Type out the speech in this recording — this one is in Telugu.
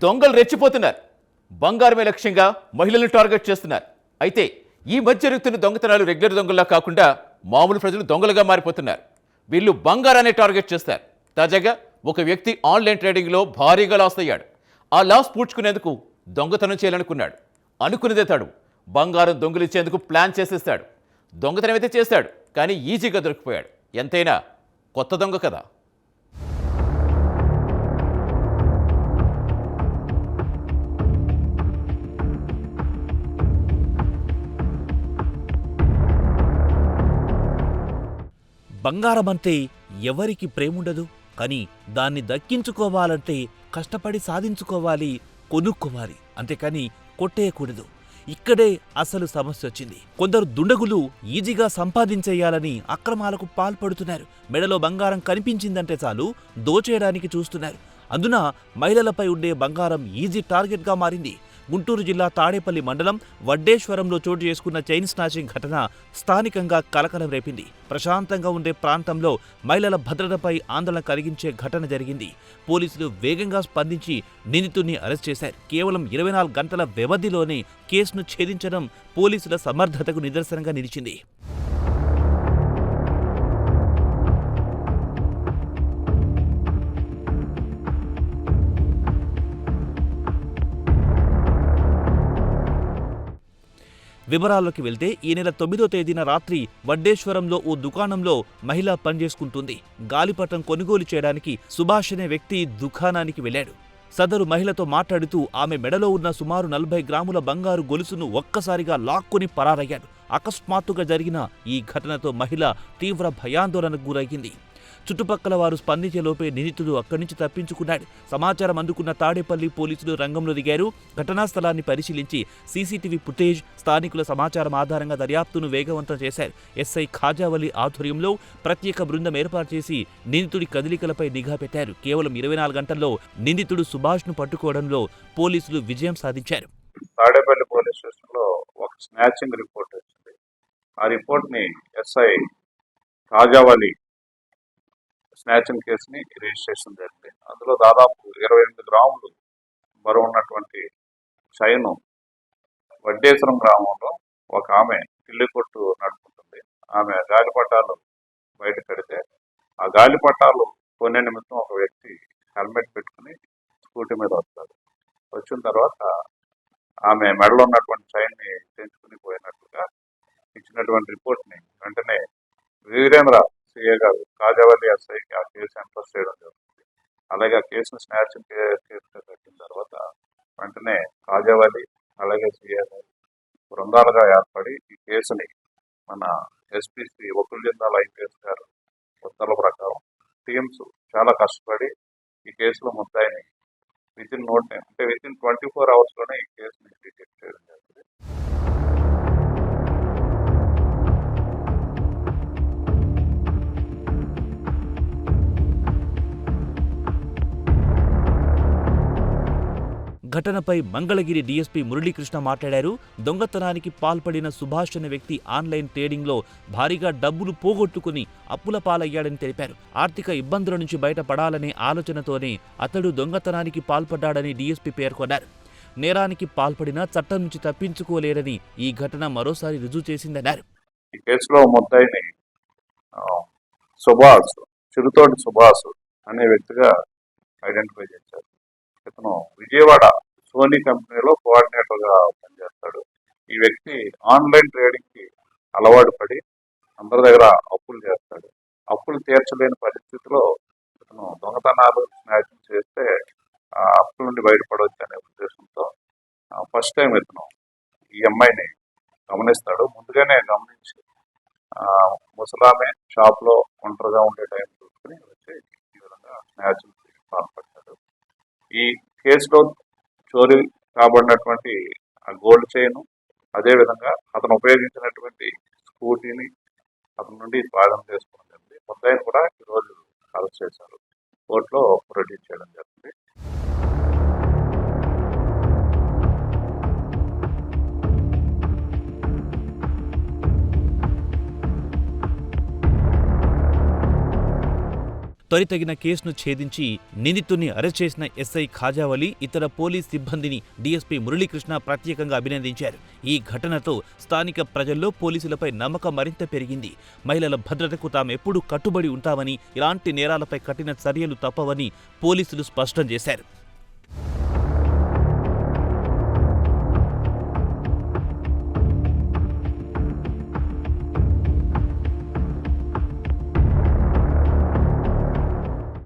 దొంగలు రెచ్చిపోతున్నారు. బంగారమే లక్ష్యంగా మహిళలను టార్గెట్ చేస్తున్నారు. అయితే ఈ మధ్య జరుగుతున్న దొంగతనాలు రెగ్యులర్ దొంగల్లా కాకుండా మామూలు ప్రజలు దొంగలుగా మారిపోతున్నారు. వీళ్ళు బంగారాన్ని టార్గెట్ చేస్తారు. తాజాగా ఒక వ్యక్తి ఆన్లైన్ ట్రేడింగ్లో భారీగా లాస్ అయ్యాడు. ఆ లాస్ పూడ్చుకునేందుకు దొంగతనం చేయాలనుకున్నాడు. అనుకున్నదే తాడు బంగారం దొంగిలించేందుకు ప్లాన్ చేసేస్తాడు. దొంగతనం అయితే చేస్తాడు, కానీ ఈజీగా దొరికిపోయాడు. ఎంతైనా కొత్త దొంగ కదా. బంగారమంటే ఎవరికి ప్రేముండదు? కానీ దాన్ని దక్కించుకోవాలంటే కష్టపడి సాధించుకోవాలి, కొనుక్కోవాలి. అంతేకాని కొట్టేయకూడదు. ఇక్కడే అసలు సమస్య వచ్చింది. కొందరు దుండగులు ఈజీగా సంపాదించేయాలని అక్రమాలకు పాల్పడుతున్నారు. మెడలో బంగారం కనిపించిందంటే చాలు దోచేయడానికి చూస్తున్నారు. అందున మహిళలపై ఉండే బంగారం ఈజీ టార్గెట్గా మారింది. గుంటూరు జిల్లా తాడేపల్లి మండలం వడ్డేశ్వరంలో చోటు చేసుకున్న చైన్ స్నాచింగ్ ఘటన స్థానికంగా కలకలం రేపింది. ప్రశాంతంగా ఉండే ప్రాంతంలో మహిళల భద్రతపై ఆందోళన కలిగించే ఘటన జరిగింది. పోలీసులు వేగంగా స్పందించి నిందితుడిని అరెస్ట్ చేశారు. కేవలం 24 గంటల వ్యవధిలోనే కేసును ఛేదించడం పోలీసుల సమర్థతకు నిదర్శనంగా నిలిచింది. వివరాల్లోకి వెళ్తే ఈ నెల 9వ తేదీన రాత్రి వడ్డేశ్వరంలో ఓ దుకాణంలో మహిళ పనిచేసుకుంటుంది. గాలిపటం కొనుగోలు చేయడానికి సుభాష్ అనే వ్యక్తి దుకాణానికి వెళ్లాడు. సదరు మహిళతో మాట్లాడుతూ ఆమె మెడలో ఉన్న సుమారు 40 గ్రాముల బంగారు గొలుసును ఒక్కసారిగా లాక్కొని పరారయ్యాడు. అకస్మాత్తుగా జరిగిన ఈ ఘటనతో మహిళ తీవ్ర భయాందోళనకు గురయ్యింది. చుట్టుపక్కల వారు స్పందించేలోపే నిందితుడు అక్కడి నుంచి తప్పించుకున్నాడు. సమాచారం అందుకున్న తాడేపల్లి పోలీసులు రంగంలో దిగారు. ఘటనా స్థలాన్ని పరిశీలించి సీసీటీవీ ఫుటేజ్, స్థానికుల సమాచారం ఆధారంగా దర్యాప్తును వేగవంతం చేశారు. ఎస్ఐ ఖాజావలి ఆధ్వర్యంలో ప్రత్యేక బృందం ఏర్పాటు చేసి నిందితుడి కదలికలపై నిఘా పెట్టారు. కేవలం 24 గంటల్లో నిందితుడు సుభాష్ను పట్టుకోవడంలో పోలీసులు విజయం సాధించారు. తాడేపల్లి పోలీస్ స్టేషన్లో ఒక స్నాచింగ్ రిపోర్ట్ వచ్చింది. ఆ రిపోర్ట్ని ఎస్ఐ ఖాజావలి స్నాచింగ్ కేసుని రిజిస్ట్రేషన్ జరిగింది. అందులో దాదాపు 28 గ్రాములు బరువు ఉన్నటువంటి చైను వడ్డేశ్వరం గ్రామంలో ఒక ఆమె కిల్లి కొట్టు నడుపుతుంది. ఆమె గాలిపటాలు బయట కడితే ఆ గాలిపటాలు కొనే నిమిత్తం ఒక వ్యక్తి హెల్మెట్ పెట్టుకుని స్కూటీ మీద వస్తాడు. వచ్చిన తర్వాత ఆమె మెడలో ఉన్నటువంటి చైన్ని తెంచుకుని పోయినట్లుగా ఇచ్చినటువంటి రిపోర్ట్ని వెంటనే వీరేంద్ర సిఏ గారు ఖాజావలి ఎస్ఐకి ఆ కేసు ఎంట్రస్ట్ చేయడం జరుగుతుంది. అలాగే ఆ కేసును స్నాచింగ్ కేసుగా కట్టిన తర్వాత వెంటనే ఖాజావలి అలాగే సిఏ గారు బృందాలుగా ఏర్పడి ఈ కేసుని మన ఎస్పీసీ వకుల్జిందాల్ ఐపీఎస్ గారు ఉత్తర్వుల ప్రకారం టీమ్స్ చాలా కష్టపడి ఈ కేసులో ముద్దాయిని వితిన్ 24 అవర్స్లోనే ఈ కేసుని డిటెక్ట్ చేయడం జరిగింది. ఘటనపై మంగళగిరి డీఎస్పీ మురళీకృష్ణ మాట్లాడారు. దొంగతనానికి పాల్పడిన సుభాష్ అనే వ్యక్తి ఆన్లైన్ ట్రేడింగ్లో భారీగా డబ్బులు పోగొట్టుకుని అప్పుల పాలయ్యాడని తెలిపారు. ఆర్థిక ఇబ్బందుల నుంచి బయటపడాలనే ఆలోచనతోనే అతడు దొంగతనానికి పాల్పడ్డాడని డీఎస్పీ పేర్కొన్నారు. నేరానికి పాల్పడినా చట్టం నుంచి తప్పించుకోలేరని ఈ ఘటన మరోసారి రుజువు చేసిందన్నారు. ఈ కేసులో ముద్దాయిని సుభాష్, చిరుతోటి సుభాష్ అనే వ్యక్తిగా ఐడెంటిఫై చేశారు. ఇతను విజయవాడ సోనీ కంపెనీలో కోఆర్డినేటర్గా పనిచేస్తాడు. ఈ వ్యక్తి ఆన్లైన్ ట్రేడింగ్కి అలవాటు పడి అందరి దగ్గర అప్పులు చేస్తాడు. అప్పులు తీర్చలేని పరిస్థితిలో ఇతను దొంగతనాలు స్నాచింగ్ చేస్తే ఆ అప్పుల నుండి బయటపడవచ్చు అనే ఉద్దేశంతో ఫస్ట్ టైం ఇతను ఈ అమ్మాయిని గమనిస్తాడు. ముందుగానే గమనించి ముసలామే షాప్లో ఒంటరిగా ఉండే టైం చూసుకుని వచ్చి ఈ విధంగా స్నాచింగ్కి పాల్పడతాడు. ఈ కేసులో చోరీ కాబడినటువంటి గోల్డ్ చైన్, అదేవిధంగా అతను ఉపయోగించినటువంటి స్కూటీని అతని నుండి స్వాధీనం చేసుకోవడం జరిగింది. ముద్దాయిని కూడా ఈరోజు అరెస్ట్ చేశారు. కోర్టులో ప్రొడ్యూస్ చేయడం జరిగింది. త్వరితగిన కేసును ఛేదించి నిందితుడిని అరెస్ట్ చేసిన ఎస్ఐ ఖాజావలి ఇతర పోలీస్ సిబ్బందిని డీఎస్పీ మురళీకృష్ణ ప్రత్యేకంగా అభినందించారు. ఈ ఘటనతో స్థానిక ప్రజల్లో పోలీసులపై నమ్మకం మరింత పెరిగింది. మహిళల భద్రతకు తామెప్పుడూ కట్టుబడి ఉంటామని, ఇలాంటి నేరాలపై కఠిన చర్యలు తప్పవని పోలీసులు స్పష్టం చేశారు.